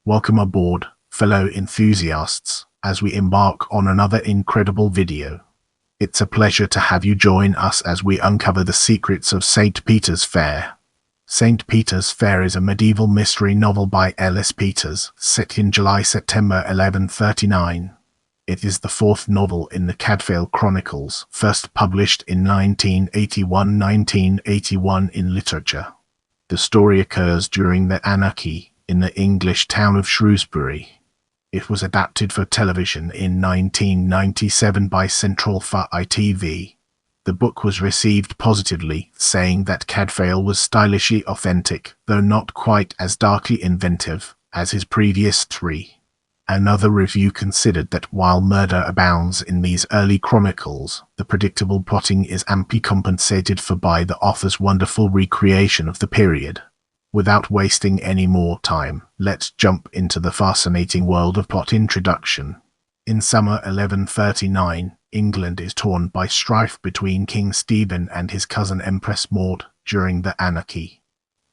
Welcome aboard, fellow enthusiasts, as we embark on another incredible video. It's a pleasure to have you join us as we uncover the secrets of St. Peter's Fair. St. Peter's Fair is a medieval mystery novel by Ellis Peters, set in July-September 1139. It is the fourth novel in the Cadfael Chronicles, first published in 1981 in literature. The story occurs during the Anarchy in the English town of Shrewsbury. It was adapted for television in 1997 by Central for ITV. The book was received positively, saying that Cadfael was stylishly authentic, though not quite as darkly inventive as his previous three. Another review considered that while murder abounds in these early chronicles, the predictable plotting is amply compensated for by the author's wonderful recreation of the period. Without wasting any more time, let's jump into the fascinating world of plot introduction. In summer 1139, England is torn by strife between King Stephen and his cousin Empress Maud during the Anarchy.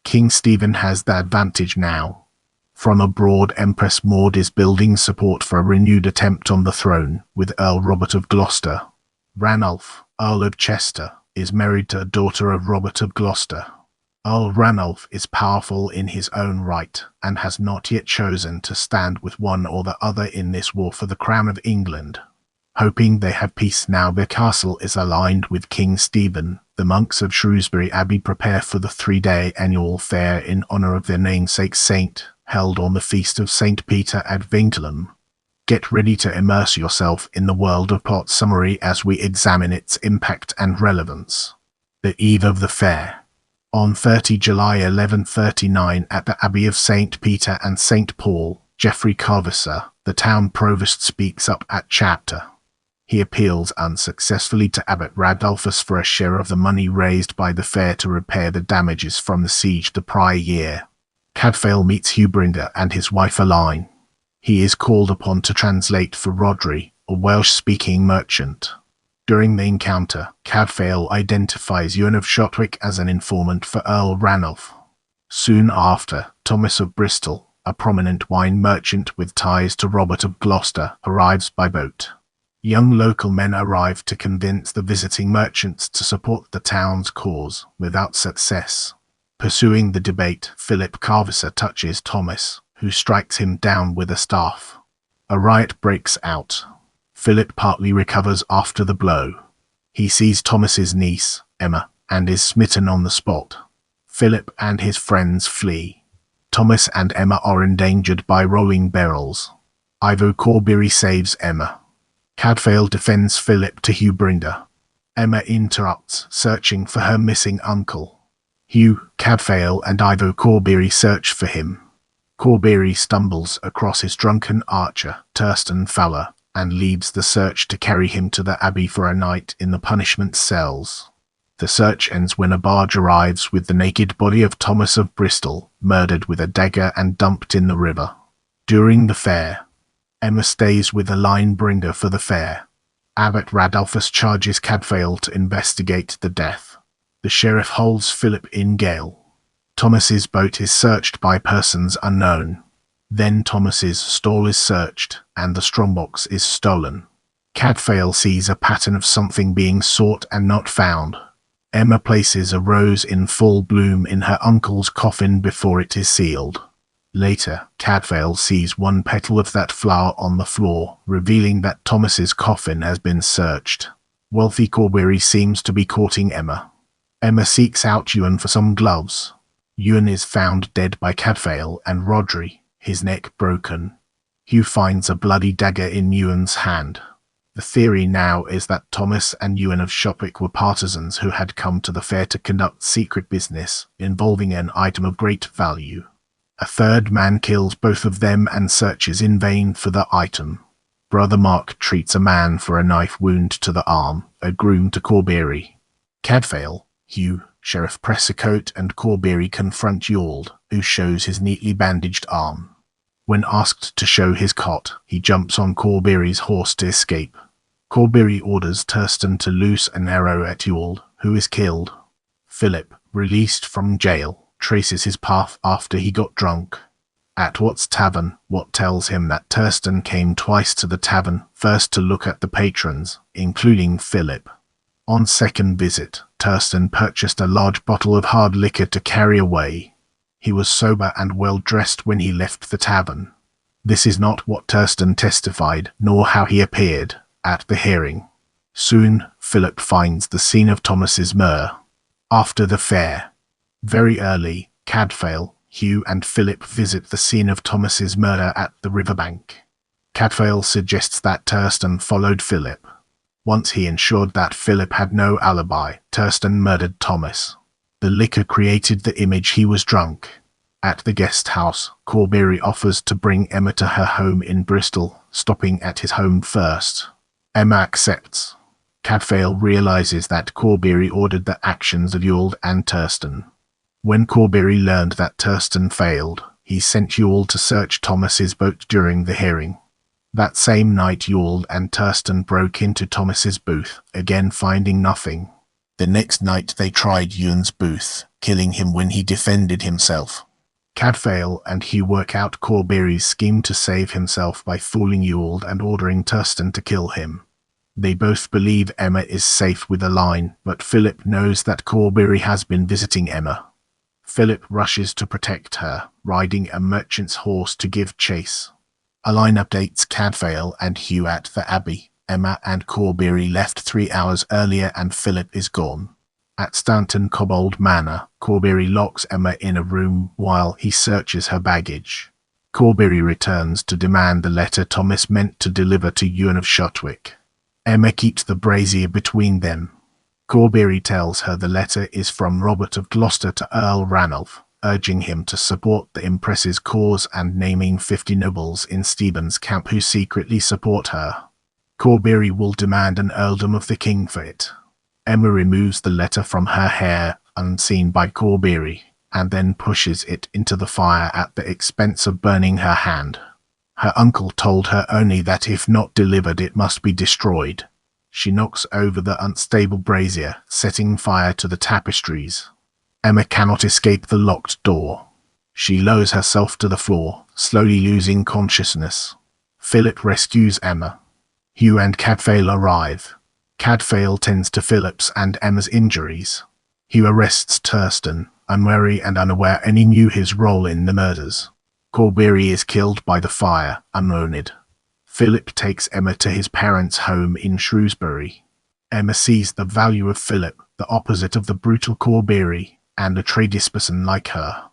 King Stephen has the advantage now. From abroad, Empress Maud is building support for a renewed attempt on the throne, with Earl Robert of Gloucester. Ranulph, Earl of Chester, is married to a daughter of Robert of Gloucester. Earl Ranulph is powerful in his own right, and has not yet chosen to stand with one or the other in this war for the crown of England. Hoping they have peace now their castle is aligned with King Stephen, the monks of Shrewsbury Abbey prepare for the 3-day annual fair in honour of their namesake saint, held on the feast of St. Peter at Vinculum. Get ready to immerse yourself in the world of plot summary as we examine its impact and relevance. The eve of the fair. On 30 July 1139 at the Abbey of St. Peter and St. Paul, Geoffrey Carvisser, the town provost, speaks up at chapter. He appeals unsuccessfully to Abbot Radulphus for a share of the money raised by the fair to repair the damages from the siege the prior year. Cadfael meets Hubrinder and his wife Aline. He is called upon to translate for Rodri, a Welsh-speaking merchant. During the encounter, Cadfael identifies Ewan of Shotwick as an informant for Earl Ranulph. Soon after, Thomas of Bristol, a prominent wine merchant with ties to Robert of Gloucester, arrives by boat. Young local men arrive to convince the visiting merchants to support the town's cause, without success. Pursuing the debate, Philip Carvisser touches Thomas, who strikes him down with a staff. A riot breaks out. Philip partly recovers after the blow. He sees Thomas's niece, Emma, and is smitten on the spot. Philip and his friends flee. Thomas and Emma are endangered by rolling barrels. Ivo Corbury saves Emma. Cadfael defends Philip to Hubrinder. Emma interrupts, searching for her missing uncle. Hugh, Cadfael and Ivo Corbury search for him. Corbury stumbles across his drunken archer, Thurston Fowler, and leaves the search to carry him to the abbey for a night in the punishment cells. The search ends when a barge arrives with the naked body of Thomas of Bristol, murdered with a dagger and dumped in the river. During the fair, Emma stays with a line-bringer for the fair. Abbot Radulphus charges Cadfael to investigate the death. The sheriff holds Philip in gaol. Thomas's boat is searched by persons unknown. Then Thomas's stall is searched, and the strongbox is stolen. Cadfael sees a pattern of something being sought and not found. Emma places a rose in full bloom in her uncle's coffin before it is sealed. Later, Cadfael sees one petal of that flower on the floor, revealing that Thomas's coffin has been searched. Wealthy Corbury seems to be courting Emma. Emma seeks out Ewan for some gloves. Ewan is found dead by Cadfael and Rodri, his neck broken. Hugh finds a bloody dagger in Ewan's hand. The theory now is that Thomas and Ewan of Shotwick were partisans who had come to the fair to conduct secret business involving an item of great value. A third man kills both of them and searches in vain for the item. Brother Mark treats a man for a knife wound to the arm, a groom to Corbury. Cadfael, Hugh, Sheriff Pressicote and Corbury confront Ewald, who shows his neatly bandaged arm. When asked to show his cot, he jumps on Corbury's horse to escape. Corbury orders Thurston to loose an arrow at Ewald, who is killed. Philip, released from jail, traces his path after he got drunk. at Wat's tavern. Wat tells him that Thurston came twice to the tavern, first to look at the patrons, including Philip. On second visit, Thurston purchased a large bottle of hard liquor to carry away. He was sober and well-dressed when he left the tavern. This is not what Thurston testified, nor how he appeared at the hearing. Soon, Philip finds the scene of Thomas's murder. After the fair, very early, Cadfael, Hugh and Philip visit the scene of Thomas's murder at the riverbank. Cadfael suggests that Thurston followed Philip. Once he ensured that Philip had no alibi, Thurston murdered Thomas. The liquor created the image he was drunk. At the guest house, Corbury offers to bring Emma to her home in Bristol, stopping at his home first. Emma accepts. Cadfael realizes that Corbury ordered the actions of Ewald and Thurston. When Corbury learned that Thurston failed, he sent Ewald to search Thomas's boat during the hearing. That same night, Ewald and Thurston broke into Thomas's booth, again finding nothing. The next night they tried Ewan's booth, killing him when he defended himself. Cadfael and Hugh work out Corbury's scheme to save himself by fooling Ewald and ordering Thurston to kill him. They both believe Emma is safe with a line, but Philip knows that Corbury has been visiting Emma. Philip rushes to protect her, riding a merchant's horse to give chase. A line updates Cadfael and Hugh at the Abbey. Emma and Corbury left 3 hours earlier and Philip is gone. At Stanton Cobbold Manor, Corbury locks Emma in a room while he searches her baggage. Corbury returns to demand the letter Thomas meant to deliver to Ewan of Shotwick. Emma keeps the brazier between them. Corbury tells her the letter is from Robert of Gloucester to Earl Ranulph, urging him to support the Empress's cause and naming 50 nobles in Stephen's camp who secretly support her. Corbury will demand an earldom of the king for it. Emma removes the letter from her hair, unseen by Corbury, and then pushes it into the fire at the expense of burning her hand. Her uncle told her only that if not delivered it must be destroyed. She knocks over the unstable brazier, setting fire to the tapestries. Emma cannot escape the locked door. She lowers herself to the floor, slowly losing consciousness. Philip rescues Emma. Hugh and Cadfael arrive. Cadfael tends to Philip's and Emma's injuries. Hugh arrests Thurston, unwary and unaware any knew his role in the murders. Corbury is killed by the fire, unwounded. Philip takes Emma to his parents' home in Shrewsbury. Emma sees the value of Philip, the opposite of the brutal Corbury, and a tradesperson like her.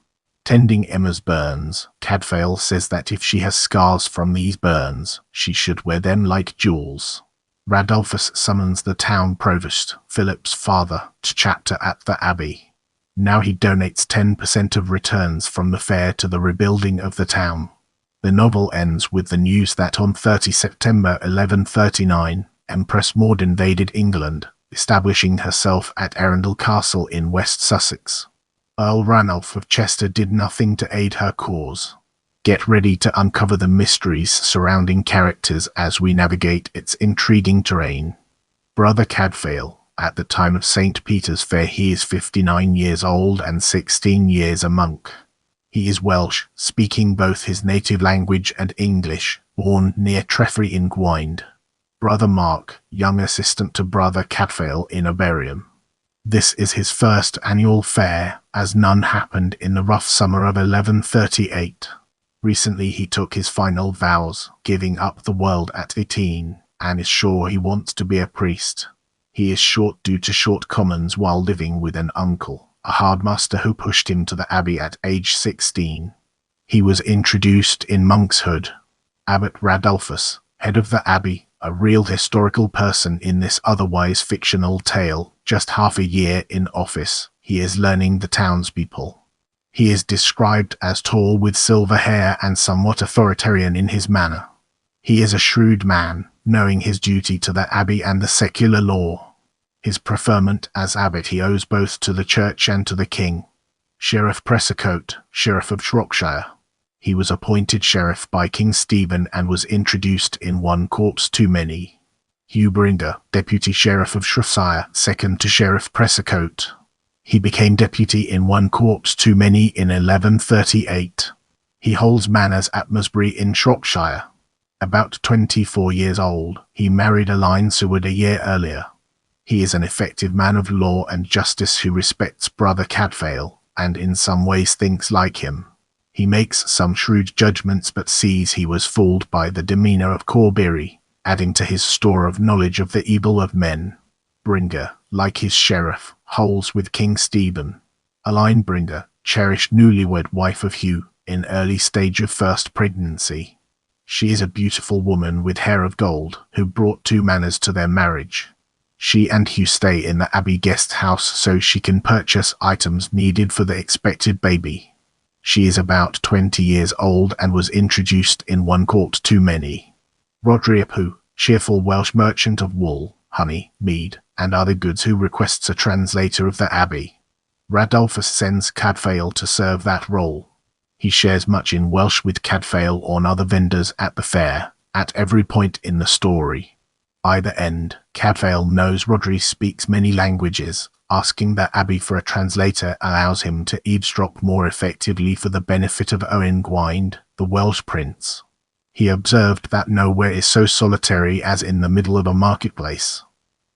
Tending Emma's burns, Cadfael says that if she has scars from these burns, she should wear them like jewels. Radulphus summons the town provost, Philip's father, to chapter at the abbey. Now he donates 10% of returns from the fair to the rebuilding of the town. The novel ends with the news that on 30 September 1139, Empress Maud invaded England, establishing herself at Arundel Castle in West Sussex. Earl Ranulph of Chester did nothing to aid her cause. Get ready to uncover the mysteries surrounding characters as we navigate its intriguing terrain. Brother Cadfael, at the time of St. Peter's Fair he is 59 years old and 16 years a monk. He is Welsh, speaking both his native language and English, born near Treffry in Gwynd. Brother Mark, young assistant to Brother Cadfael in Aberium. This is his first annual fair, as none happened in the rough summer of 1138. Recently he took his final vows, giving up the world at 18, and is sure he wants to be a priest. He is short due to short commons while living with an uncle, a hardmaster who pushed him to the abbey at age 16. He was introduced in monkshood. Abbot Radulphus, head of the abbey, a real historical person in this otherwise fictional tale, just half a year in office, he is learning the townspeople. He is described as tall with silver hair and somewhat authoritarian in his manner. He is a shrewd man, knowing his duty to the abbey and the secular law. His preferment as abbot he owes both to the church and to the king. Sheriff Pressicote, Sheriff of Shropshire. He was appointed sheriff by King Stephen and was introduced in One Corpse Too Many. Hugh Brinder, Deputy Sheriff of Shropshire, second to Sheriff Pressicote. He became deputy in One Corpse Too Many in 1138. He holds manors at Shrewsbury in Shropshire. About 24 years old, he married Elaine Seward a year earlier. He is an effective man of law and justice who respects brother Cadfael, and in some ways thinks like him. He makes some shrewd judgments but sees he was fooled by the demeanour of Corbury, adding to his store of knowledge of the evil of men. Bringer, like his sheriff, holds with King Stephen. Elaine Bringer, cherished newlywed wife of Hugh, in early stage of first pregnancy. She is a beautiful woman with hair of gold, who brought 2 manors to their marriage. She and Hugh stay in the Abbey guest house so she can purchase items needed for the expected baby. She is about 20 years old and was introduced in One Court Too Many. Rhodri ap Hugh, cheerful Welsh merchant of wool, honey, mead, and other goods who requests a translator of the Abbey. Radulphus sends Cadfael to serve that role. He shares much in Welsh with Cadfael or other vendors at the fair, at every point in the story. Either end, Cadfael knows Rhodri speaks many languages. Asking the Abbey for a translator allows him to eavesdrop more effectively for the benefit of Owain Gwynedd, the Welsh prince. He observed that nowhere is so solitary as in the middle of a marketplace.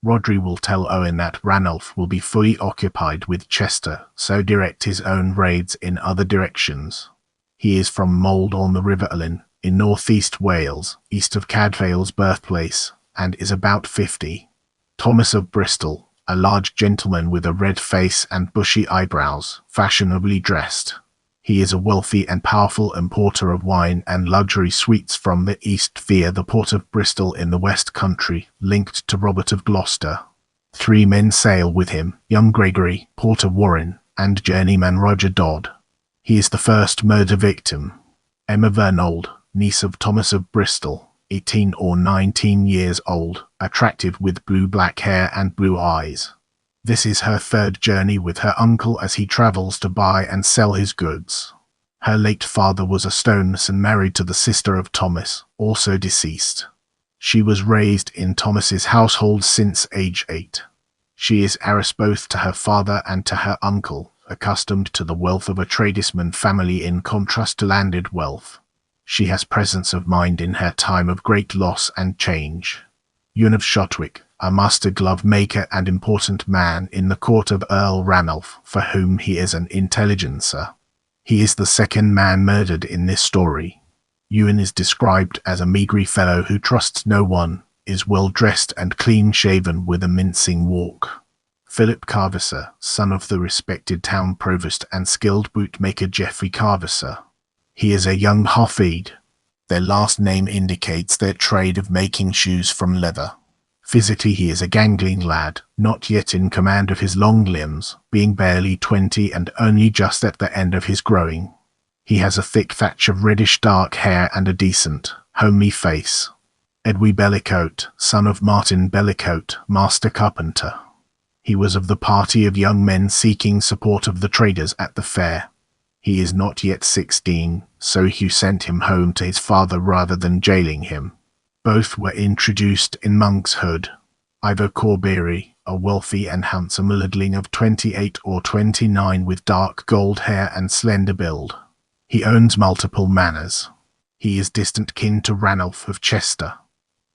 Rhodri will tell Owain that Ranulph will be fully occupied with Chester, so direct his own raids in other directions. He is from Mold on the River Alyn, in northeast Wales, east of Cadfael's birthplace, and is about 50. Thomas of Bristol, a large gentleman with a red face and bushy eyebrows, fashionably dressed. He is a wealthy and powerful importer of wine and luxury sweets from the East via the port of Bristol in the West Country, linked to Robert of Gloucester. 3 men sail with him, young Gregory, Porter Warren, and journeyman Roger Dodd. He is the first murder victim. Emma Vernold, niece of Thomas of Bristol, 18 or 19 years old, attractive with blue-black hair and blue eyes. This is her 3rd journey with her uncle as he travels to buy and sell his goods. Her late father was a stonemason married to the sister of Thomas, also deceased. She was raised in Thomas's household since age 8. She is heiress both to her father and to her uncle, accustomed to the wealth of a tradesman family in contrast to landed wealth. She has presence of mind in her time of great loss and change. Ewan of Shotwick, a master glove maker and important man in the court of Earl Ranulph, for whom he is an intelligencer. He is the 2nd man murdered in this story. Ewan is described as a meagre fellow who trusts no one, is well dressed and clean-shaven with a mincing walk. Philip Carvisser, son of the respected town provost and skilled bootmaker Geoffrey Carvisser. He is a young Hafid. Their last name indicates their trade of making shoes from leather. Physically he is a gangling lad, not yet in command of his long limbs, being barely 20 and only just at the end of his growing. He has a thick thatch of reddish dark hair and a decent, homely face. Edwy Bellicote, son of Martin Bellicote, master carpenter. He was of the party of young men seeking support of the traders at the fair. He is not yet 16, so Hugh sent him home to his father rather than jailing him. Both were introduced in monkshood. Ivo Corbury, a wealthy and handsome lordling of 28 or 29 with dark gold hair and slender build. He owns multiple manors. He is distant kin to Ranulph of Chester.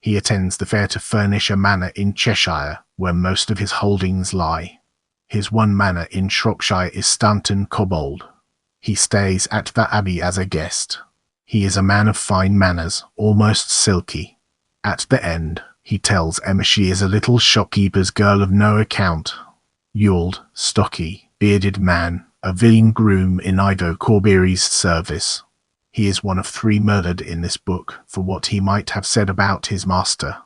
He attends the fair to furnish a manor in Cheshire, where most of his holdings lie. His 1 manor in Shropshire is Stanton Cobbold. He stays at the Abbey as a guest. He is a man of fine manners, almost silky. At the end, he tells Emma she is a little shopkeeper's girl of no account. Ewald, stocky, bearded man, a villein groom in Ivo Corbury's service. He is one of 3 murdered in this book for what he might have said about his master.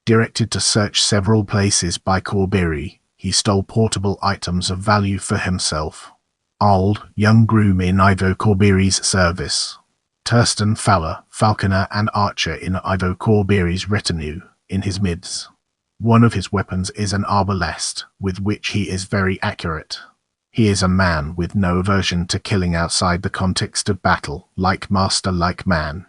Directed to search several places by Corbury, he stole portable items of value for himself. Auld, young groom in Ivo Corbury's service. Thurston Fowler, falconer and archer in Ivo Corbury's retinue, in his midst. One of his weapons is an arbalest, with which he is very accurate. He is a man with no aversion to killing outside the context of battle, like master like man.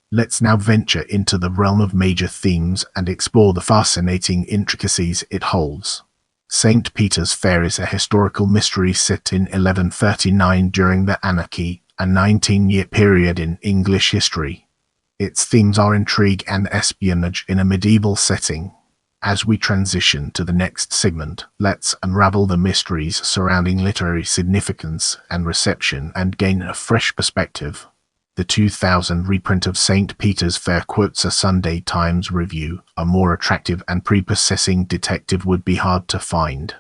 Let's now venture into the realm of major themes and explore the fascinating intricacies it holds. St. Peter's Fair is a historical mystery set in 1139 during the Anarchy, a 19-year period in English history. Its themes are intrigue and espionage in a medieval setting. As we transition to the next segment, let's unravel the mysteries surrounding literary significance and reception and gain a fresh perspective. The 2000 reprint of St. Peter's Fair quotes a Sunday Times review: "A more attractive and prepossessing detective would be hard to find."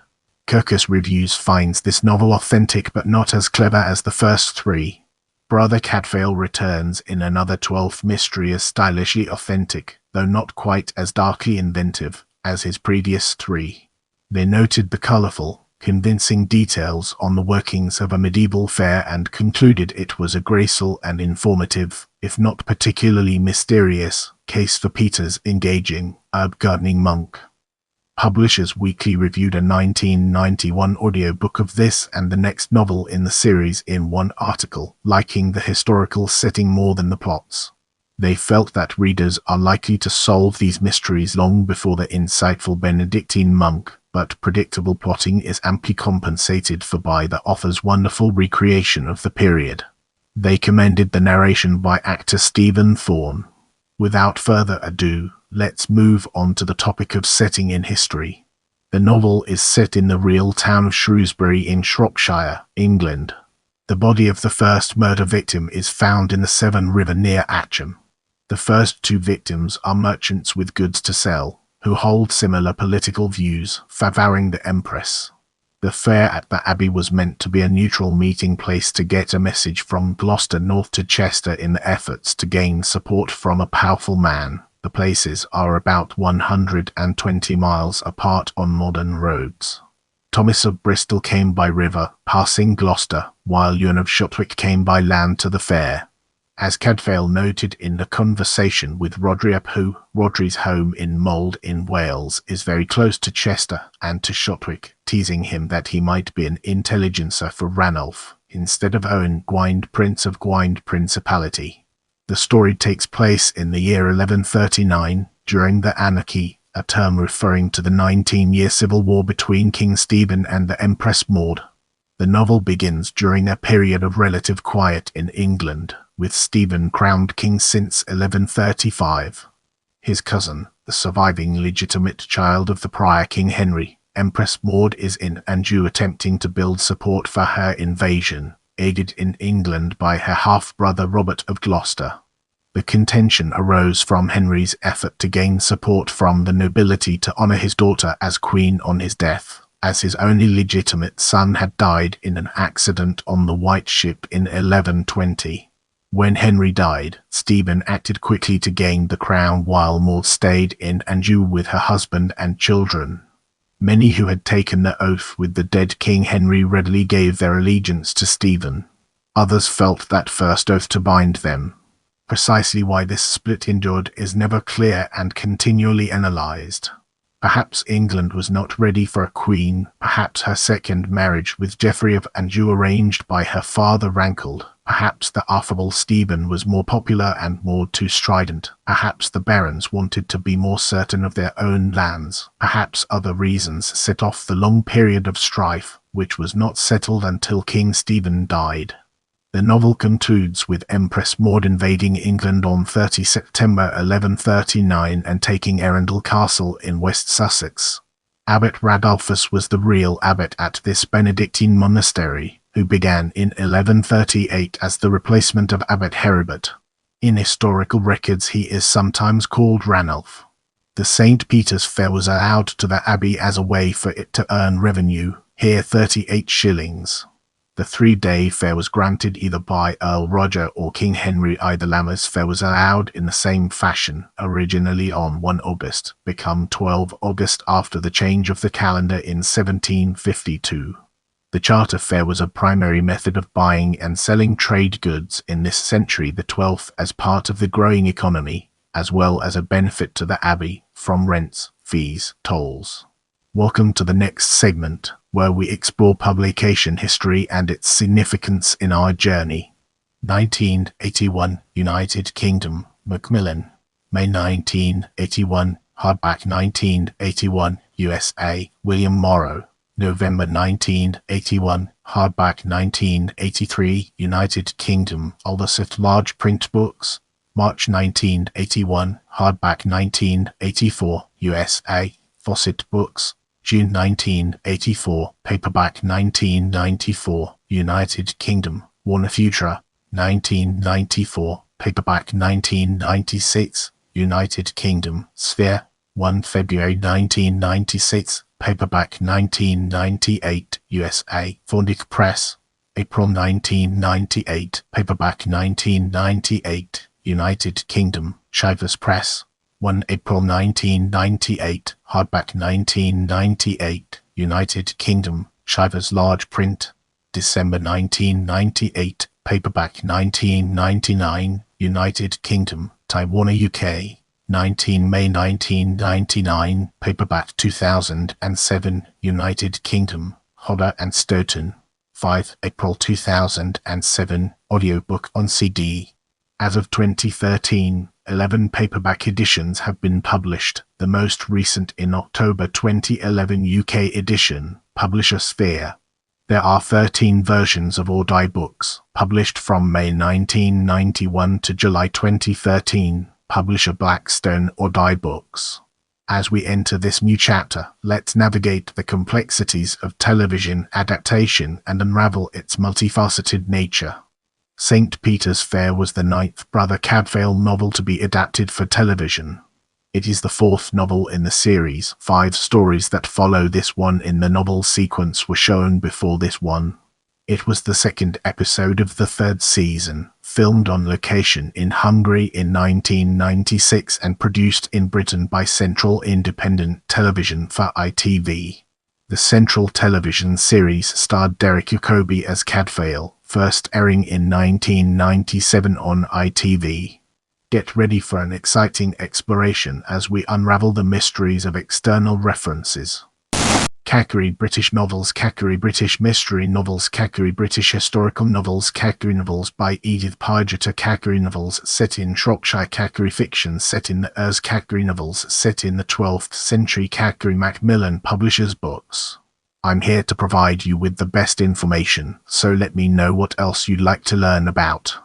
Kirkus Reviews finds this novel authentic but not as clever as the first three. Brother Cadfael returns in another 12th mystery as stylishly authentic, though not quite as darkly inventive as his previous three. They noted the colourful, convincing details on the workings of a medieval fair and concluded it was a graceful and informative, if not particularly mysterious, case for Peter's engaging herb gardening monk. Publishers Weekly reviewed a 1991 audiobook of this and the next novel in the series in one article, liking the historical setting more than the plots. They felt that readers are likely to solve these mysteries long before the insightful Benedictine monk, but predictable plotting is amply compensated for by the author's wonderful recreation of the period. They commended the narration by actor Stephen Thorne. Without further ado, let's move on to the topic of setting in history. The novel is set in the real town of Shrewsbury in Shropshire, England. The body of the first murder victim is found in the Severn River near Atcham. The first two victims are merchants with goods to sell, who hold similar political views, favoring the Empress. The fair at the Abbey was meant to be a neutral meeting place to get a message from Gloucester north to Chester in the efforts to gain support from a powerful man. The places are about 120 miles apart on modern roads. Thomas of Bristol came by river, passing Gloucester, while Ewan of Shotwick came by land to the fair. As Cadfael noted in the conversation with Rodri Rodri's home in Mold in Wales is very close to Chester and to Shotwick, teasing him that he might be an intelligencer for Ranulph, instead of Owen Gwynd, Prince of Gwynd Principality. The story takes place in the year 1139, during the Anarchy, a term referring to the 19-year civil war between King Stephen and the Empress Maud. The novel begins during a period of relative quiet in England, with Stephen crowned king since 1135. His cousin, the surviving legitimate child of the prior King Henry, Empress Maud, is in Anjou attempting to build support for her invasion, aided in England by her half-brother Robert of Gloucester. The contention arose from Henry's effort to gain support from the nobility to honour his daughter as queen on his death, as his only legitimate son had died in an accident on the White Ship in 1120. When Henry died, Stephen acted quickly to gain the crown while Maud stayed in Anjou with her husband and children. Many who had taken the oath with the dead King Henry readily gave their allegiance to Stephen. Others felt that first oath to bind them. Precisely why this split endured is never clear and continually analysed. Perhaps England was not ready for a queen, perhaps her second marriage with Geoffrey of Anjou arranged by her father rankled, perhaps the affable Stephen was more popular and Maud too strident, perhaps the barons wanted to be more certain of their own lands, perhaps other reasons set off the long period of strife, which was not settled until King Stephen died. The novel concludes with Empress Maud invading England on 30 September 1139 and taking Arundel Castle in West Sussex. Abbot Radulphus was the real abbot at this Benedictine monastery, who began in 1138 as the replacement of Abbot Heribert. In historical records he is sometimes called Ranulph. The St. Peter's Fair was allowed to the abbey as a way for it to earn revenue, here 38 shillings. The 3-day fair was granted either by Earl Roger or King Henry. Either Lammas Fair was allowed in the same fashion, originally on 1 August, become 12 August after the change of the calendar in 1752. The Charter Fair was a primary method of buying and selling trade goods in this century the 12th as part of the growing economy, as well as a benefit to the abbey from rents, fees, tolls. Welcome to the next segment, where we explore publication history and its significance in our journey. 1981, United Kingdom, Macmillan. May 1981, hardback 1981, USA, William Morrow. November 1981, hardback 1983, United Kingdom. Aldersit large print books, March 1981, hardback 1984, USA. Fawcett Books, June 1984, paperback 1994, United Kingdom. Warner Futura, 1994, paperback 1996, United Kingdom. Sphere, 1 February 1996, paperback 1998, USA. Fornic Press, April 1998, paperback 1998, United Kingdom. Chivers Press, 1 April 1998, hardback 1998, United Kingdom. Chivers Large Print, December 1998, paperback 1999, United Kingdom. Taiwan UK, 19 May 1999, paperback 2007, United Kingdom. Hodder and Stoughton, 5 April 2007, audiobook on CD. As of 2013, 11 paperback editions have been published, the most recent in October 2011 UK edition, publisher Sphere. There are 13 versions of audiobooks, published from May 1991 to July 2013, publisher Blackstone Audiobooks. As we enter this new chapter, let's navigate the complexities of television adaptation and unravel its multifaceted nature. St. Peter's Fair was the 9th Brother Cadfael novel to be adapted for television. It is the 4th novel in the series. 5 stories that follow this one in the novel sequence were shown before this one. It was the 2nd episode of the 3rd season, filmed on location in Hungary in 1996 and produced in Britain by Central Independent Television for ITV. The Central Television series starred Derek Jacobi as Cadfael, first airing in 1997 on ITV. Get ready for an exciting exploration as we unravel the mysteries of external references. Kakari British novels, Kakari British mystery novels, Kakari British historical novels, Kakari novels by Edith Pargeter, Kakari novels set in Shropshire, Kakari fiction set in the Urs, Kakari novels set in the 12th century, Kakari Macmillan Publishers Books. I'm here to provide you with the best information, so let me know what else you'd like to learn about.